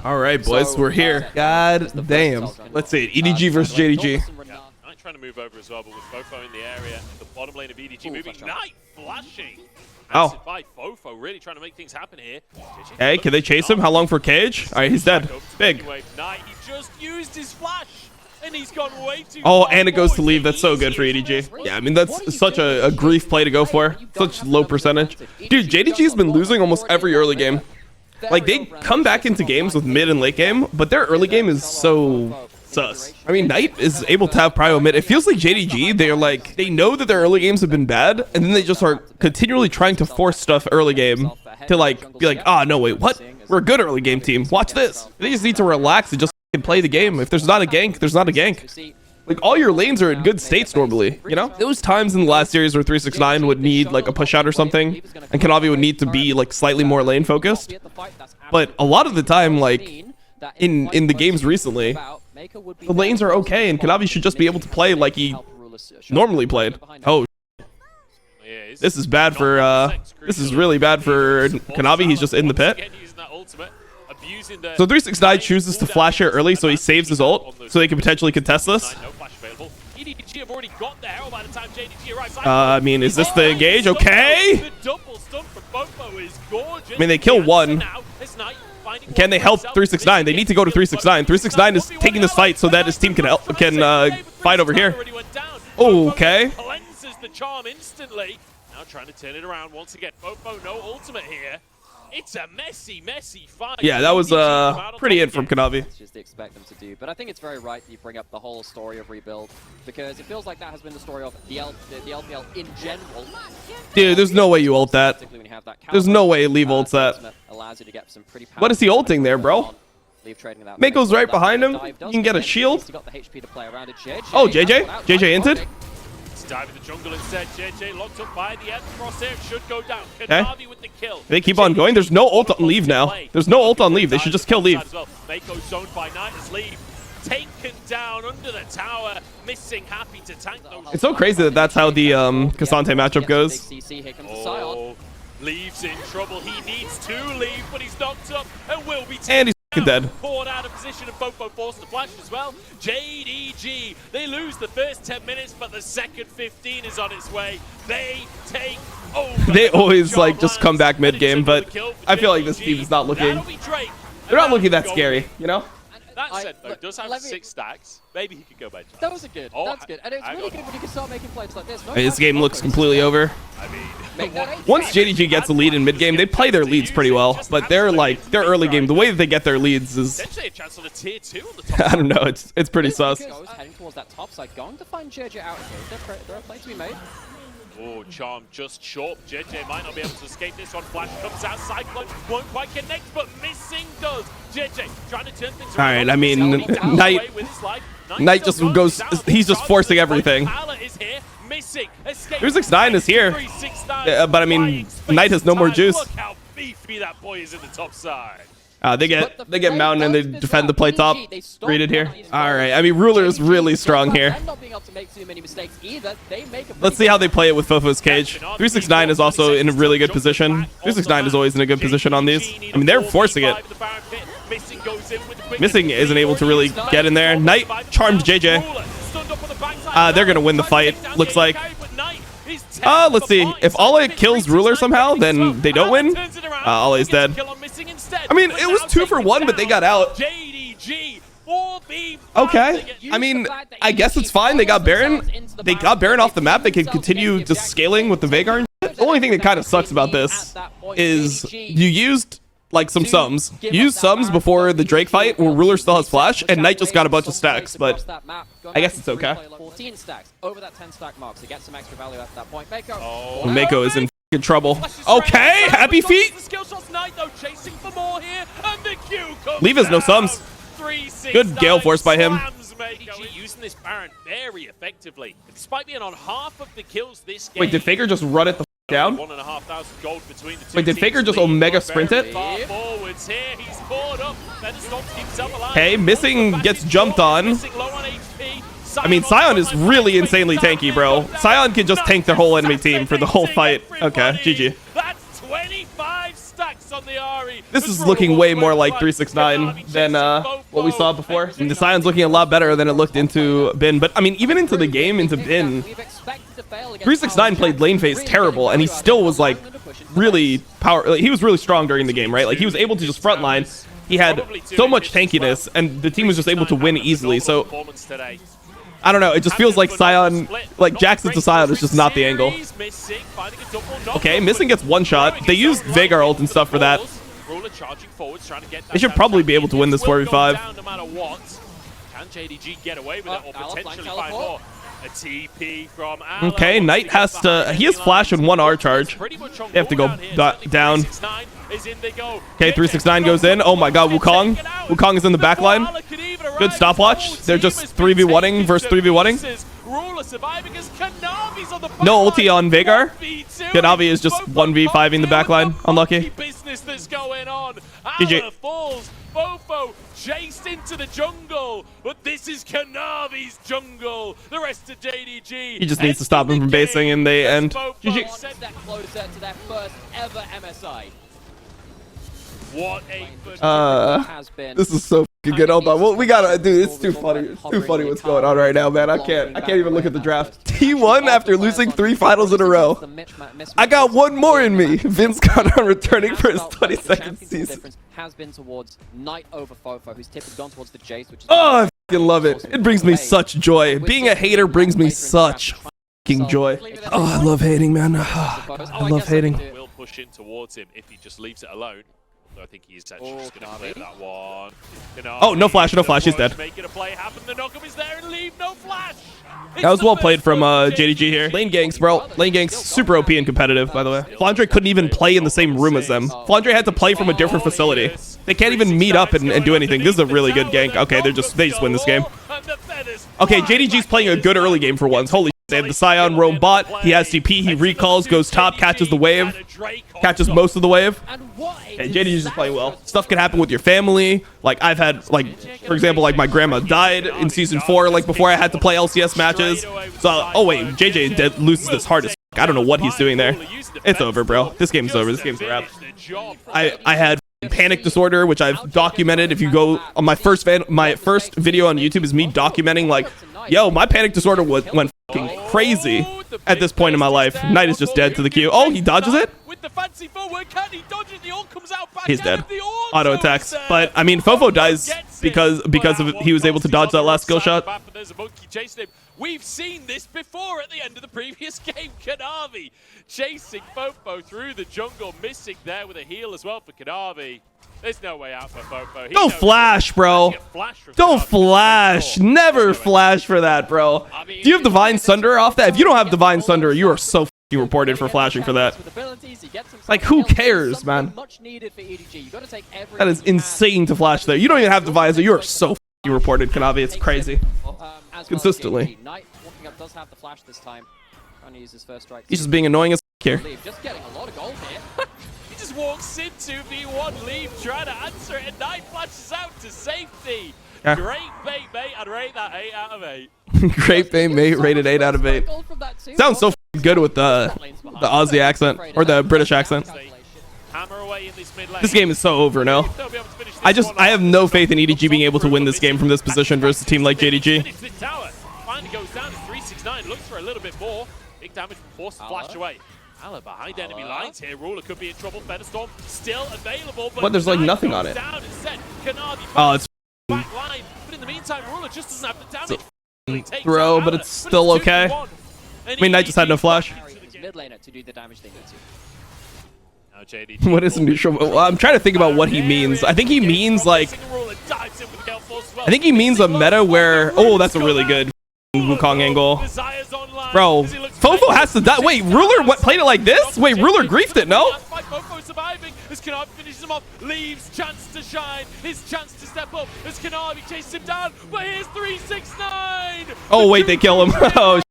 All right, boys, we're here. God damn. Let's see it. EDG versus JDG. Knight trying to move over as well, but with Fofo in the area, the bottom lane of EDG moving. Knight flashing. Oh. By Fofo, really trying to make things happen here. Hey, can they chase him? How long for Cage? All right, he's dead. Big. Knight, he just used his flash. And he's gone way too Oh, far and it goes to forward. leave. That's so good for EDG. Yeah, I mean, that's such a grief play to go for. Such low percentage. Dude, JDG's been losing almost every early game. Like, they come back into games with mid and late game, but their early game is so sus. I mean, Knight is able to have prio mid. It feels like JDG, they're like, they know that their early games have been bad, and then they just are continually trying to force stuff early game to, like, be like, ah, no, wait, what? We're a good early game team. Watch this. They just need to relax and just play the game. If there's not a gank, there's not a gank. Like, all your lanes are in good states normally, you know? Those times in the last series where 369 would need, like, a push out or something, and Kanavi would need to be, like, slightly more lane focused. But a lot of the time, like, in the games recently, the lanes are okay, and Kanavi should just be able to play like he normally played. Oh, this is bad for, this is really bad for Kanavi. He's just in the pit. So 369 chooses to flash here early, so he saves his ult, so they can potentially contest this. I mean, is this the engage? Okay. I mean, they kill one. Can they help 369? They need to go to 369. 369 is taking this fight so that his team can fight over here. Okay. Now trying to turn it around once again. Fofo, no ultimate here. It's a messy fight. Yeah, that was pretty in from Kanavi. It's just expect them to do, but I think it's very right that you bring up the whole story of rebuild, because it feels like that has been the story of the LPL in general. Dude, there's no way you ult that. There's no way leave ults that. What is he ulting there, bro? Mako's right behind him. You can get a shield. Oh, JJ? JJ inted? Dive in the jungle instead. JJ locked up by the end. Crosshair should go down. Okay. Kanavi with the kill. They keep on going. There's no ult on leave now. There's no ult on leave. They should just kill leave. Mako zoned by Knight as leave. Taken down under the tower. Missing, happy to tank those. It's so crazy that that's how the Cassante matchup goes. Oh, Leave's in trouble. He needs to leave, but he's knocked up and will be taken. And he's dead. Poured out of position and Fofo forced the flash as well. JDG, they lose the first 10 minutes, but the second 15 is on its way. They take over. They always like just come back mid game, but I feel like this team is not looking. They're not looking that scary, you know. That said, though, does have 6 stacks. Maybe he could go by. That was a good. That's good. And it's really good when you can start making plays like this. This game looks completely over. I mean, once JDG gets a lead in mid game, they play their leads pretty well. But they're like their early game, the way that they get their leads is essentially a chance on a tier 2 on the top. I don't know. It's pretty sus. Heading towards that top side, going to find JJ out here. There are plays to be made. Oh, Charm just short. JJ might not be able to escape this one. Flash comes out. Cyclone won't quite connect, but missing does. JJ trying to turn things around. All right, I mean, Knight just goes. He's just forcing everything. 369 is here, but I mean, Knight has no more juice. Look how beefy that boy is in the top side. They get mountain and they defend the play top. Read it here. All right. I mean, Ruler is really strong here. Let's see how they play it with Fofo's cage. 369 is also in a really good position. 369 is always in a good position on these. I mean, they're forcing it. Missing isn't able to really get in there. Knight charmed JJ. They're going to win the fight, looks like. Let's see. If Ale kills Ruler somehow, then they don't win. Ale's dead. I mean, it was 2 for 1, but they got out. Okay. I mean, I guess it's fine. They got Baron. They got Baron off the map. They can continue just scaling with the Veigar. The only thing that kind of sucks about this is you used like some sums. Use sums before the Drake fight where Ruler still has flash and Knight just got a bunch of stacks, but I guess it's okay. 14 stacks over that 10 stack mark to get some extra value at that point. Mako is in trouble. Okay, happy feet. Leave us no sums. Good Gale Force by him. Using this Baron very effectively. Despite being on half of the kills this game. Wait, did Faker just run it the down? 1,500 gold between the two. Wait, did Faker just Omega sprint it? Okay, Missing gets jumped on. I mean, Sion is really insanely tanky, bro. Sion can just tank their whole enemy team for the whole fight. Okay, GG. That's 25 stars. stacks on the Ari. This is looking way more like 369 than what we saw before. I mean, the Scion's looking a lot better than it looked into Bin. But, I mean, even into the game, into Bin, 369 played lane phase terrible, and he still was, like, really he was really strong during the game, right? Like, he was able to just frontline. He had so much tankiness, and the team was just able to win easily. So, I don't know. It just feels like Scion, like Jackson to Scion is just not the angle. Okay, Missing gets one shot. They used Veigar ult and stuff for that. They should probably be able to win this 4v5. Can JDG get away with it or potentially find more? A TP from okay, Knight has to... He has flash and one R charge. They have to go down. Okay, 369 goes in. Oh my god, Wukong. Wukong is in the back line. Good stopwatch. They're just 3v1ing versus 3v1ing. No ulti on Veigar. Kanavi is just 1v5ing the back line. Unlucky. GG. Fofo chased into the jungle, but this is Kanavi's jungle. The rest of JDG. He just needs to stop him from basing in the end. GG. Set that closer to their first ever MSI. What a this is so fucking good. Hold on. Well, we gotta, dude. It's too funny. It's too funny what's going on right now, man. I can't even look at the draft. T1 after losing 3 finals in a row. I got one more in me. Vince Conner returning for his 22nd season. Has been towards Knight over Fofo, who's typically gone towards the Jace, which is oh, I fucking love it. It brings me such joy. Being a hater brings me such fucking joy. Oh, I love hating, man. I love hating. Will push in towards him if he just leaves it alone. I think he's actually just going to clear that one. Oh, no flash, no flash. He's dead. Making a play happen. The knockup is there and leave no flash. That was well played from JDG here. Lane ganks, bro. Lane ganks, super OP and competitive, by the way. Flandre couldn't even play in the same room as them. Flandre had to play from a different facility. They can't even meet up and do anything. This is a really good gank. Okay, they just win this game. Okay, JDG's playing a good early game for once. Holy shit. They have the Scion roam bot. He has TP. He recalls, goes top, catches the wave. Catches most of the wave. Okay, JDG's just playing well. Stuff can happen with your family. Like, I've had, like, for example, like, my grandma died in Season 4, like, before I had to play LCS matches. So, oh, wait, JJ loses this hard as I don't know what he's doing there. It's over, bro. This game's over. This game's a wrap. I had panic disorder, which I've documented. If you go on my first video on YouTube is me documenting, like, yo, my panic disorder went fucking crazy at this point in my life. Knight is just dead to the Q. Oh, he dodges it? He's dead. Auto attacks. But, I mean, Fofo dies because of he was able to dodge that last skill shot. We've seen this before at the end of the previous game. Kanavi chasing Fofo through the jungle, missing there with a heal as well for Kanavi. There's no way out for Fofo. Don't flash, bro. Don't flash. Never flash for that, bro. Do you have Divine Sunder off that? If you don't have Divine Sunder, you are so f***ing reported for flashing for that. Like, who cares, man? That is insane to flash there. You don't even have Divine Sunder. You are so f***ing reported, Kanavi. It's crazy. Consistently. He's just being annoying as f*** here. Just getting a lot of gold here. He just walks into V1, Leave, trying to answer it, and Knight flashes out to safety. Yeah. Great bait, mate. I'd rate that 8 out of 8. Great bait, mate. Rated 8 out of 8. Sounds so good with the Aussie accent or the British accent. This game is so over now. I have no faith in EDG being able to win this game from this position versus a team like JDG. Finally goes down to 369. Looks for a little bit more. Big damage forced to flash away. Ala behind enemy lines here. Ruler could be in trouble. Featherstorm still available, but there's like nothing on it. Oh, it's back line. But in the meantime, Ruler just doesn't have the damage. Throw, but it's still okay. I mean, Knight just had no flash. What is neutral? Well, I'm trying to think about what he means. I think he means like, I think he means a meta where, oh, that's a really good Wukong angle. Bro, Fofo has to die. Wait, Ruler played it like this? Wait, Ruler griefed it, no? Fofo surviving as Kanavi finishes him off. Leaves chance to shine. His chance to step up as Kanavi chases him down. But here's 369. Oh, wait, they kill him. Oh,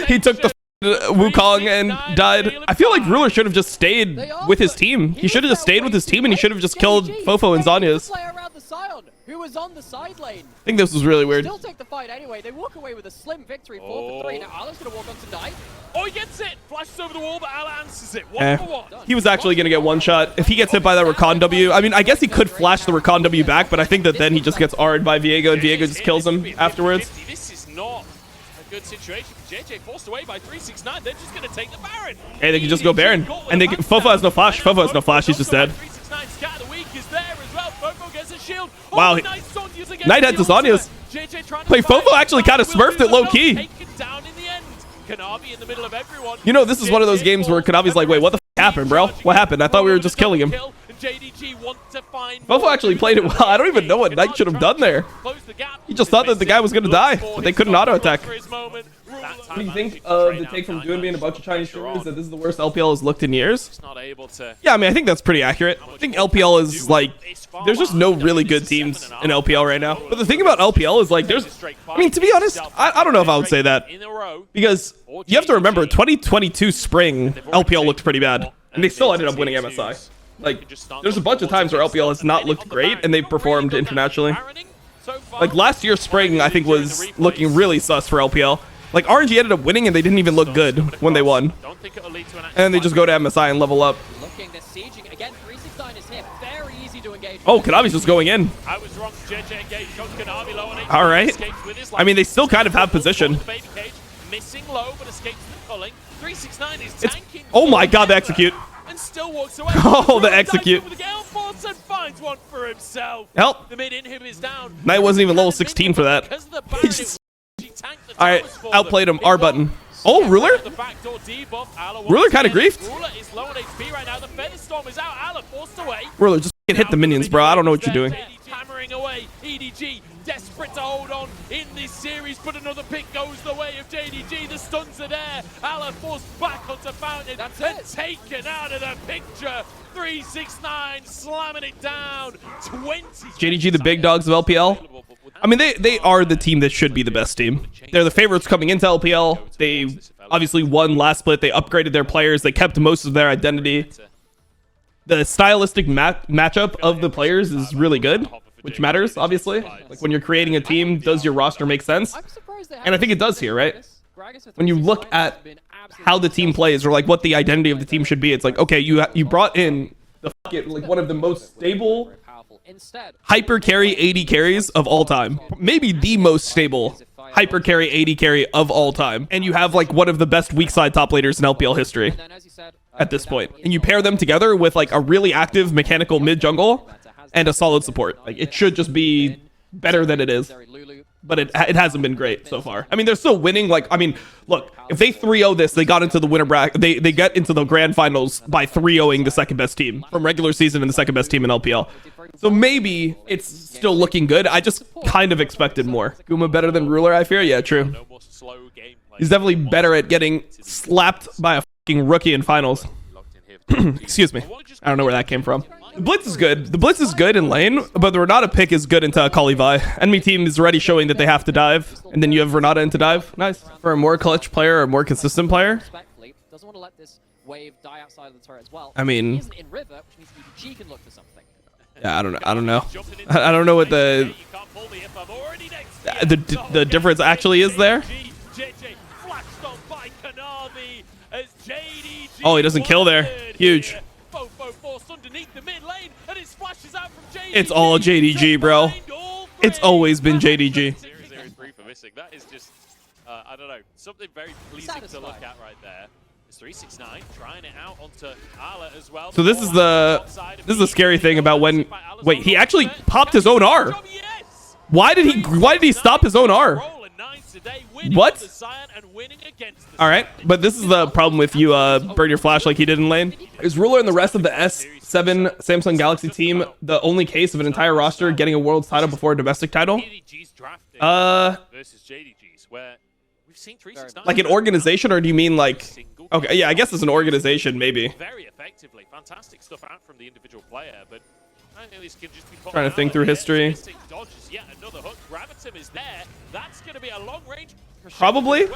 he took the Wukong and died. I feel like Ruler should have just stayed with his team. He should have just stayed with his team and he should have just killed Fofo and Zhonya's. was on the side lane. I think this was really weird. Still take the fight anyway. They walk away with a slim victory, 4 for 3. Now Ala's going to walk on to die. Oh, he gets it. Flashes over the wall, but Ala answers it. 1 for 1. He was actually going to get one shot. If he gets hit by that Recon W, I mean, I guess he could flash the Recon W back, but I think that then he just gets R'd by Viego, and Viego just kills him afterwards. This is not a good situation for JJ. Forced away by 369. They're just going to take the Baron. Hey, they can just go Baron. And they can, Fofo has no flash. Fofo has no flash. He's just dead. 369 Scatter the Weak is there as well. Fofo gets a shield. Wow. Knight had the Zhonya's. Wait, Fofo actually kind of smurfed it low-key. Taken down in the end. Kanavi in the middle of everyone. You know, this is one of those games where Kanavi's like, wait, what the f happened, bro? What happened? I thought we were just killing him. Fofo actually played it well. I don't even know what Knight should have done there. He just thought that the guy was going to die, but they couldn't auto-attack. What do you think of the take from Goon being a bunch of Chinese streamers that this is the worst LPL has looked in years? Yeah, I mean, I think that's pretty accurate. I think LPL is like, there's just no really good teams in LPL right now. But the thing about LPL is like, I mean, to be honest, I don't know if I would say that. Because you have to remember, 2022 spring, LPL looked pretty bad. And they still ended up winning MSI. Like, there's a bunch of times where LPL has not looked great and they've performed internationally. Like, last year's spring, I think, was looking really sus for LPL. Like, RNG ended up winning and they didn't even look good when they won. And then they just go to MSI and level up. Oh, Kanavi's just going in. All right. I mean, they still kind of have position. Oh my god, the execute. Oh, the execute. Help. Knight wasn't even level 16 for that. All right, outplayed him. R button. Oh, Ruler? Ruler kind of griefed. Ruler, just hit the minions, bro. I don't know what you're doing. Hammering away. EDG desperate to hold on in this series, but another pick goes the way of JDG. The stuns are there. Ala forced back onto Fountain and taken out of the picture. 369 slamming it down. 20. JDG, the big dogs of LPL. I mean, they are the team that should be the best team. They're the favorites coming into LPL. They obviously won last split. They upgraded their players. They kept most of their identity. The stylistic matchup of the players is really good, which matters, obviously. Like, when you're creating a team, does your roster make sense? And I think it does here, right? When you look at how the team plays, or like what the identity of the team should be, it's like, okay, you brought in the like one of the most stable hyper carry 80 carries of all time, maybe the most stable hyper carry 80 carry of all time, and you have like one of the best weak side top laners in LPL history at this point, and you pair them together with like a really active mechanical mid jungle and a solid support. Like, it should just be better than it is, but it hasn't been great so far. I mean, they're still winning. Like, I mean, look, if they 3-0 this, they got into the winner bracket. They get into the grand finals by 3-0ing the second best team from regular season and the second best team in LPL. So maybe it's still looking good. I just kind of expected more. Guma better than Ruler, I fear? Yeah, true. He's definitely better at getting slapped by a fucking rookie in finals. Excuse me. I don't know where that came from. The Blitz is good. The Blitz is good in lane, but the Renata pick is good into Akali Vi. Enemy team is already showing that they have to dive, and then you have Renata into dive. Nice. For a more clutch player or a more consistent player, I mean, yeah, I don't know. I don't know. I don't know what the difference actually is there. Oh, he doesn't kill there. Huge. It's all JDG, bro. It's always been JDG. That is just, I don't know, something very pleasing to look at right there. It's 369 trying it out onto Ala as well. So this is the scary thing about when. Wait, he actually popped his own R. Why did he stop his own R? What? All right, but this is the problem with you burn your flash like he did in lane. Is Ruler and the rest of the S7 Samsung Galaxy team the only case of an entire roster getting a world's title before a domestic title? Like an organization, or do you mean like? Okay, yeah, I guess it's an organization, maybe. Very effectively, fantastic stuff out from the individual player, but trying to think through history. Probably.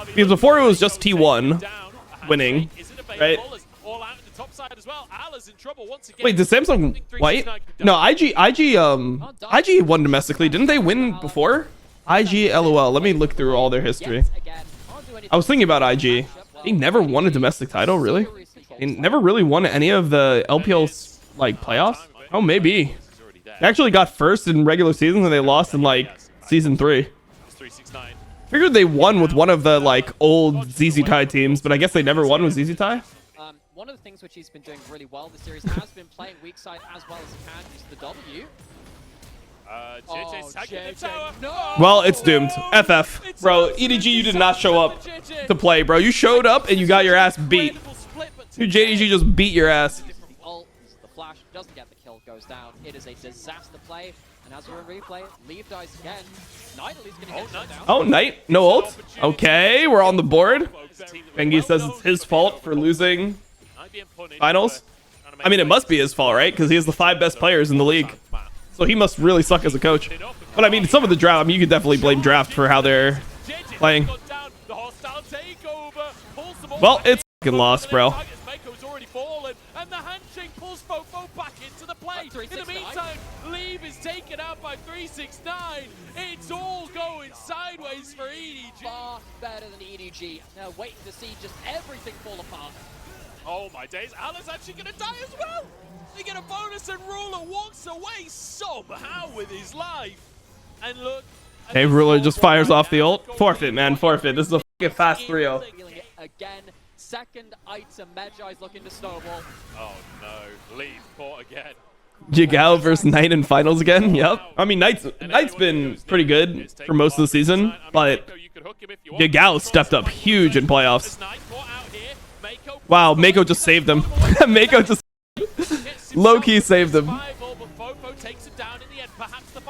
Because before it was just T1 winning, right? top side as well. Ala's in trouble once again. Wait, did Samsung White? No, IG won domestically. Didn't they win before? IG, LOL. Let me look through all their history. I was thinking about IG. They never won a domestic title, really? They never really won any of the LPL like playoffs. Oh, maybe. They actually got first in regular season and they lost in like season 3. Figured they won with one of the like old ZZ Tai teams, but I guess they never won with ZZ Tai. One of the things which he's been doing really well this series has been playing weak side as well as he can. Use the W. No. Well, it's doomed. FF. Bro, EDG, you did not show up to play, bro. You showed up and you got your ass beat. Dude, JDG just beat your ass. The flash doesn't get the kill, goes down. It is a disaster play. And as we're in replay, Leave dies again. Knight at least gonna get shut down. Oh, Knight. No ult. Okay, we're on the board. Bengi says it's his fault for losing finals. I mean, it must be his fault, right? Because he has the 5 best players in the league. So he must really suck as a coach. But I mean, some of the draft, I mean, you could definitely blame draft for how they're playing. Well, it's fucking lost, bro. And the handshake pulls Fofo back into the play. In the meantime, Leave is taken out by 369. It's all going sideways for EDG. Far better than EDG. Now waiting to see just everything fall apart. Oh my days, Ala's actually gonna die as well. They get a bonus and Ruler walks away somehow with his life. And look. Hey, Ruler just fires off the ult. Forfeit, man, forfeit. This is a fucking fast 3-0. Again. Second item, Medjai's looking to snowball. Oh no, Leave caught again. Jigao versus Knight in finals again. Yep. I mean, Knight's been pretty good for most of the season, but Jigao stepped up huge in playoffs. Wow, Mako just saved him. Mako just low-key saved him.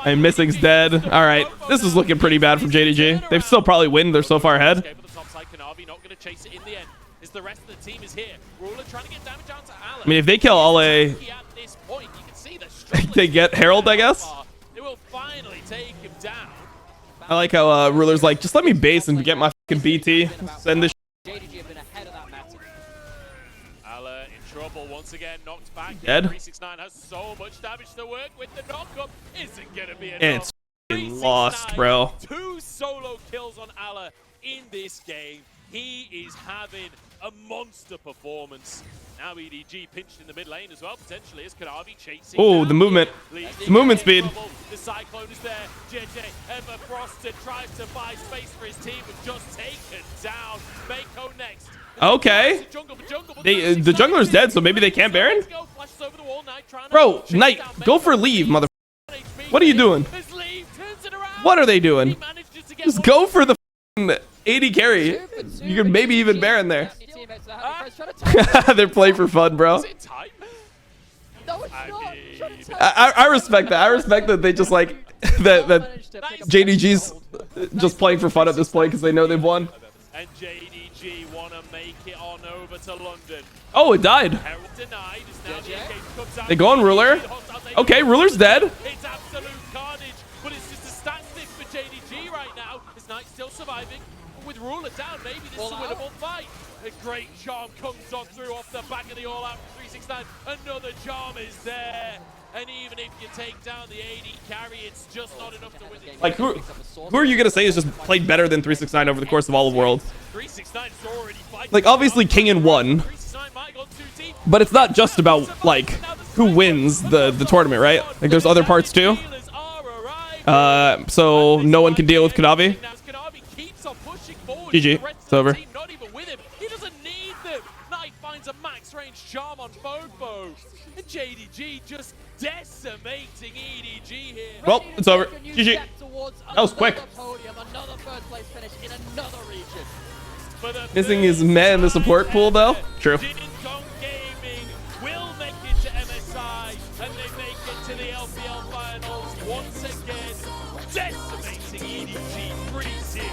And Missing's dead. All right, this is looking pretty bad from JDG. They still probably win. They're so far ahead. The rest of the team is here. Ruler trying to get damage onto Ala. I mean, if they kill Ale, they get Herald, I guess. It will finally take him down. I like how Ruler's like, just let me base and get my fucking BT. Send this. JDG have been ahead of that match. Ala in trouble once again, knocked back. Dead. 369 has so much damage to work with. The knockup isn't gonna be enough. It's lost, bro. 2 solo kills on Ala in this game. He is having a monster performance. Now EDG pinched in the mid lane as well, potentially, as Kanavi chasing. Oh, the movement. The movement speed. The Cyclone is there. JJ, ever frosted, tries to buy space for his team, but just taken down. Mako next. Okay. The jungler's dead, so maybe they can't Baron? Bro, Knight, go for Leave, mother. What are you doing? What are they doing? Just go for the AD carry. You could maybe even Baron there. They're playing for fun, bro. I respect that. I respect that they just like that JDG's just playing for fun at this point because they know they've won. And JDG want to make it on over to London. Oh, it died. They go on Ruler. Okay, Ruler's dead. It's absolute carnage, but it's just a stat stick for JDG right now. Is Knight still surviving? With Ruler down, maybe this is a winnable fight. A great charm comes on through off the back of the all-out 369. Another charm is there. And even if you take down the AD carry, it's just not enough to win it. Like, who are you going to say has just played better than 369 over the course of all of Worlds? 369 is already fighting. Like, obviously, King won. But it's not just about, like, who wins the tournament, right? Like, there's other parts, too. So no one can deal with Kanavi. GG. It's over. Not even with him. He doesn't need them. Knight finds a max range charm on Fofo. And JDG just decimating EDG here. Well, it's over. GG. That was quick. Missing his man in the support pool, though. True. Gaming will make it to MSI, and they make it to the LPL finals once again, decimating EDG 3-0.